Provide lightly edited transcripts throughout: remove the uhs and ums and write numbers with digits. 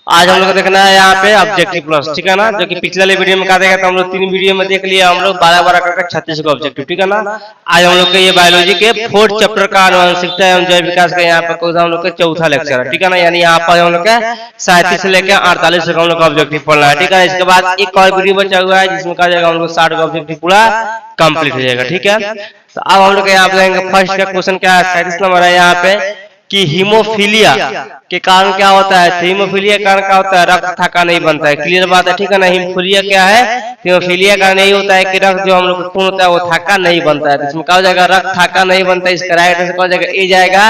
आज हम लोग देखना है यहाँ पे ऑब्जेक्टिव प्लस, ठीक है ना, जो कि पिछले वीडियो में कहा था हम लोग 3 वीडियो में देख लिया हम लोग 12-12 करके 36 का ऑब्जेक्टिव, ठीक है ना। आज हम लोग के ये बायोलॉजी के 4th चैप्टर का आनुवंशिकता एवं जैव विकास का यहाँ पे हम लोग का चौथा लेक्चर है, ठीक है ना। यानी यहाँ पर हम लोग का 37 से लेकर 48 तक हम लोग का ऑब्जेक्टिव पढ़ना है, ठीक है। इसके बाद एक और वीडियो बचा हुआ है जिसमें कहा जाएगा हम लोग 60 का ऑब्जेक्टिव पूरा कंप्लीट हो जाएगा, ठीक है। तो अब हम लोग यहाँ पे फर्स्ट का क्वेश्चन क्या है, 37 नंबर है यहाँ पे कि हीमोफीलिया के कारण क्या होता है। हीमोफीलिया के कारण क्या होता है, रक्त थक्का नहीं बनता है, क्लियर बात है, ठीक है ना। हीमोफीलिया क्या है, हीमोफीलिया का नहीं होता है कि रक्त जो हम लोग खून होता है वो थक्का नहीं बनता है। इसमें क्या हो जाएगा, रक्त थक्का नहीं बनता है, इसका राइट आंसर क्या हो जाएगा, ए जाएगा।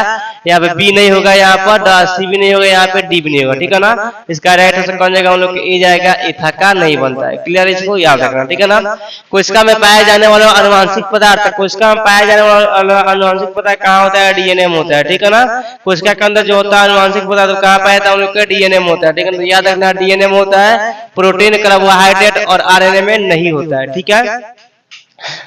यहाँ पे बी नहीं होगा, यहाँ पर सी भी नहीं होगा, यहाँ पे डी भी नहीं होगा, ठीक है ना। इसका राइट आंसर कौन जाएगा, हम लोग ए जाएगा, ए थक्का नहीं बनता है, क्लियर, इसको याद रखना, ठीक है ना। कोशिका में पाए जाने वाला अनुवांशिक पदार्थ, कोशिका में पाया जाने वाला अनुवांशिक पदार्थ कहाँ होता है, डीएनए में होता है, ठीक है ना। कोशिका के अंदर जो होता है अनुवांशिक पदार्थ कहाँ पाया था हम लोग का, डीएनए में होता है, ठीक है। तो याद रखना डीएनए में होता है, प्रोटीन, कार्बोहाइड्रेट और आरएनए में नहीं होता है, ठीक है।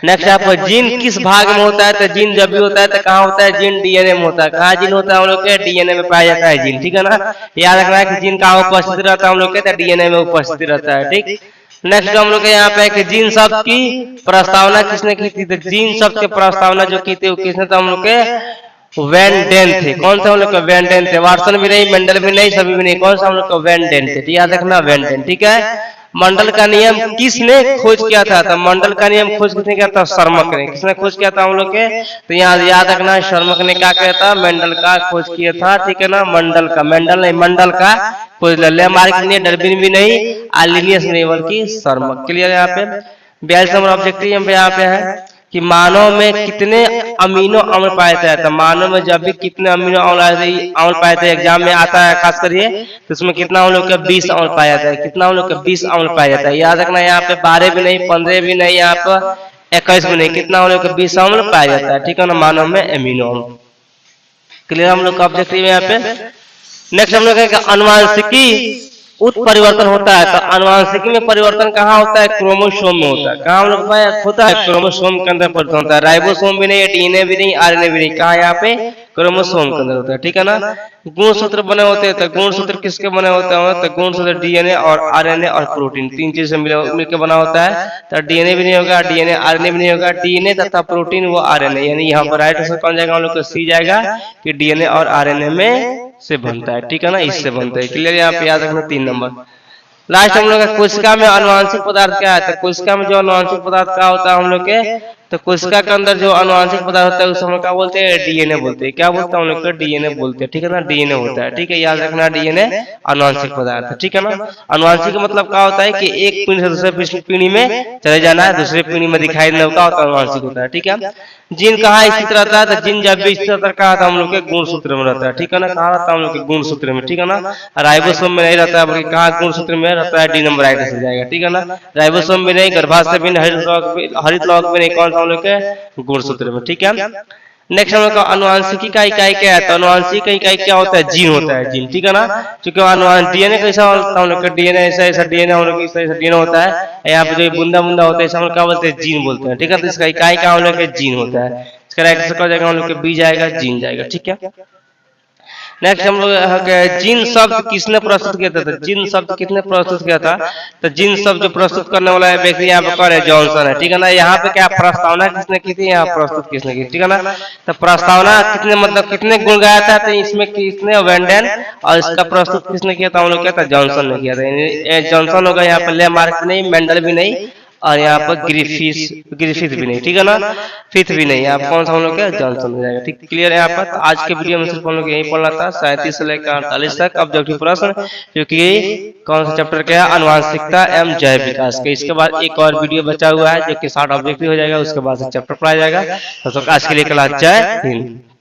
नेक्स्ट आपको जीन किस भाग में होता है, तो जीन जब भी होता है तो कहाँ होता है, जीन डीएनए में होता है। कहाँ जीन होता है हम लोग के, डीएनए में पाया जाता है जीन, ठीक है ना। याद रखना है कि जीन कहाँ उपस्थित रहता है हम लोग के, डीएनए में उपस्थित रहता है, ठीक। नेक्स्ट हम लोग के यहाँ पे कि जीन शब्द की प्रस्तावना किसने की थी, तो जीन शब्द की प्रस्तावना जो की थी वो किसने, तो हम लोग के वैन डेन थे। कौन सा हम लोग का, वैन डेन थे। वाटसन भी नहीं, मेंडल भी नहीं, सभी भी नहीं, कौन सा हम लोग का, वैन डेन थे, याद रखना वैन डेन, ठीक है। मंडल का नियम किसने खोज किया था, तो मंडल का नियम खोज किसने किया था, शर्मक ने। किसने खोज किया था हम लोग के, तो यहाँ याद रखना शर्मक ने क्या किया था, मेंडल का खोज किया था, ठीक है ना। मंडल का, मेंडल नहीं, मंडल का खोज, लेमार्क ने, डरबिन भी नहीं, आर्लिनियस नहीं, बल्कि शर्मक, क्लियर। यहाँ पे 42 नंबर ऑब्जेक्टिव यहाँ पे है कि मानव में कितने अमीनो अम्ल पाए जाते हैं। तो मानव में जब भी कितने अमीनो अम्ल पाए जाते हैं, एग्जाम में आता है खास करिए, तो उसमें कितना हम लोग का 20 अम्ल पाया जाता है। कितना हम लोग का 20 अम्ल पाया जाता है, याद रखना। यहाँ पे 12 भी नहीं, 15 भी नहीं, यहाँ पर 21 भी नहीं, कितना हम लोग का 20 अम्ल पाया जाता है, ठीक है ना, मानव में अमीनो अम्ल, क्लियर हम लोग का ऑब्जेक्टिव यहाँ पे। नेक्स्ट हम लोग अनुवांशिकी उत्परिवर्तन होता है, तो अनुवांशिकी में परिवर्तन कहाँ होता है, क्रोमोसोम में होता है। कहाँ हम लोग होता है, क्रोमोसोम के अंदर परिवर्तन होता है। राइबोसोम भी नहीं, डीएनए भी नहीं, आरएनए भी नहीं, कहाँ यहाँ पे, क्रोमोसोम के अंदर होता है, ठीक है ना। गुणसूत्र बने होते हैं, तो गुणसूत्र किसके बने होते हैं, तो गुणसूत्र डीएनए और आरएनए और प्रोटीन, 3 चीज से मिलकर बना होता है। तो डीएनए भी नहीं होगा, डीएनए आरएनए भी नहीं होगा, डीएनए तथा प्रोटीन वो आरएनए, यानी यहाँ पर राइट आंसर कौन जाएगा, हम लोग को सी जाएगा कि डीएनए और आरएनए में से बनता है, ठीक है ना, इससे बनता है, क्लियर। यहाँ पे याद रखना 3 नंबर। लास्ट हम लोग कोशिका में अनुवांशिक पदार्थ क्या है, तो कोशिका में जो अनुवांशिक पदार्थ क्या होता है हम लोग के, तो कोशिका के अंदर जो अनुवांशिक पदार्थ होता है उसे हम लोग क्या बोलते हैं, डीएनए बोलते हैं। क्या बोलते हैं हम लोग, डीएनए बोलते हैं, ठीक है ना, डीएनए होता है, ठीक है। याद रखना डीएनए अनुवांशिक पदार्थ, ठीक है ना। अनुवांशिक मतलब क्या होता है कि एक पीढ़ी से दूसरे पीढ़ी में चले जाना है, दूसरे पीढ़ी में दिखाई देना होता है, अनुवांशिक होता है, ठीक है। जीन कहाँ स्थित रहता है, तो जीन जब भी स्थित रहता है कहाँ था हम लोग के, गुणसूत्र में रहता है, ठीक है ना। कहाँ रहता है हम लोग के, गुणसूत्र में, ठीक है ना। राइबोसोम में नहीं रहता है, बल्कि कहाँ गुणसूत्र में रहता है, डी नंबर राइट से जाएगा, ठीक है ना। राइबोसोम भी नहीं, गर्भाशय भी नहीं, हरित लौक भी नहीं, कौन सा हम लोग के, गुणसूत्र में, ठीक है। नेक्स्ट हम लोग का अनुवांशिकी का इकाई क्या है, तो अनुवांशिकी का इकाई क्या होता है, जीन होता है, जीन, ठीक है ना। क्योंकि डीएनए कैसा होता है हम लोग का, डीएनए ऐसा डीएनए हम लोग ऐसा डीएनए होता है। यहाँ पे जो बूंदा बूंदा होता है हम लोग क्या बोलते हैं, जीन बोलते हैं, ठीक है। तो इसका इकाई क्या हम लोग के, जीन होता है। इसका राइट आंसर क्या जाएगा, हम लोग के बी जाएगा, जीन जाएगा, ठीक है। नेक्स्ट हम लोग जीन शब्द किसने प्रस्तुत किया था, जीन शब्द किसने प्रस्तुत किया था, तो जीन शब्द जो प्रस्तुत करने वाला व्यक्ति यहाँ पे कौन है, जॉनसन है, ठीक है ना। यहाँ पे क्या प्रस्तावना किसने की थी, यहाँ प्रस्तुत किसने की, ठीक है ना। तो प्रस्तावना कितने मतलब कितने गुण गाया था, तो इसमें किसने, वैन डेन, और इसका प्रस्तुत किसने किया था हम लोग, क्या था, जॉनसन ने किया था। जॉनसन होगा यहाँ पे, लेमार्क नहीं, मेंडल भी नहीं, और यहाँ पर ग्रिफिथ भी नहीं, ठीक है ना, फिथ भी नहीं, आप कौन सा हम लोग क्या, जॉनसन हो जाएगा, ठीक, क्लियर है यहाँ पर। आज के वीडियो में सिर्फ हम लोग यही पढ़ना था 37 से लेकर 48 तक ऑब्जेक्टिव प्रश्न, जो कि कौन सा चैप्टर क्या है, अनुवांशिकता एवं जैव विकास का। इसके बाद एक और वीडियो बचा हुआ है जो कि 60 ऑब्जेक्टिव हो जाएगा, उसके बाद से चैप्टर पढ़ाया जाएगा। तो आज के लिए क्लास जय हिंद।